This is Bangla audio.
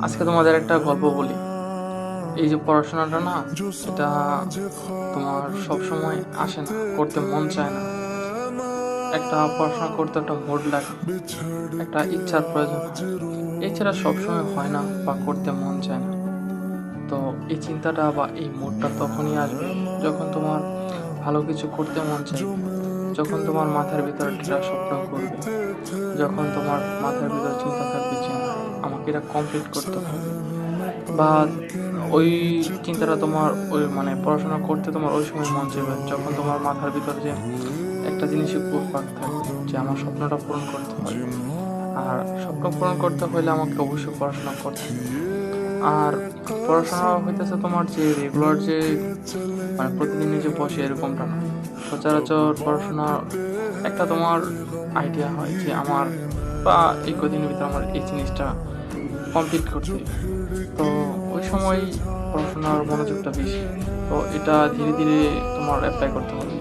আজকে তোমাদের একটা গল্প বলি। এই যে পড়াশোনাটা না, এটা তোমার সব সময় আসে না, করতে মন চায় না। একটা পড়াশোনা করতে একটা মুড লাগে, একটা ইচ্ছার প্রয়োজন হয়। এছাড়া সবসময় হয় না বা করতে মন চায় না। তো এই চিন্তাটা বা এই মুডটা তখনই আসবে যখন তোমার ভালো কিছু করতে মন চাইবে, যখন তোমার মাথার ভিতরে একটা স্বপ্ন করবে, যখন তোমার মাথার ভিতরে চিন্তা থাকবে যে না, আমাকে এটা কমপ্লিট করতে হবে, বা ওই চিন্তাটা তোমার ওই পড়াশোনা করতে তোমার ওই সময় মন চাইবে যখন তোমার মাথার ভিতরে যে একটা জিনিসই ঘুরপাক থাকবে যে আমার স্বপ্নটা পূরণ করতে হবে। আর স্বপ্ন পূরণ করতে হলে আমাকে অবশ্যই পড়াশোনা করতে হবে। আর পড়াশোনা হইতেছে তোমার যে রেগুলার যে প্রতিদিনই যে বসে এরকমটা না। সচরাচর পড়াশোনা একটা তোমার আইডিয়া হয় যে আমার বা এই কদিনের ভিতরে আমার এই জিনিসটা কমপ্লিট করতে হবে। তো ওই সময় পড়াশোনার মনোযোগটা বেশি। তো এটা ধীরে ধীরে তোমার অ্যাপ্লাই করতে হবে।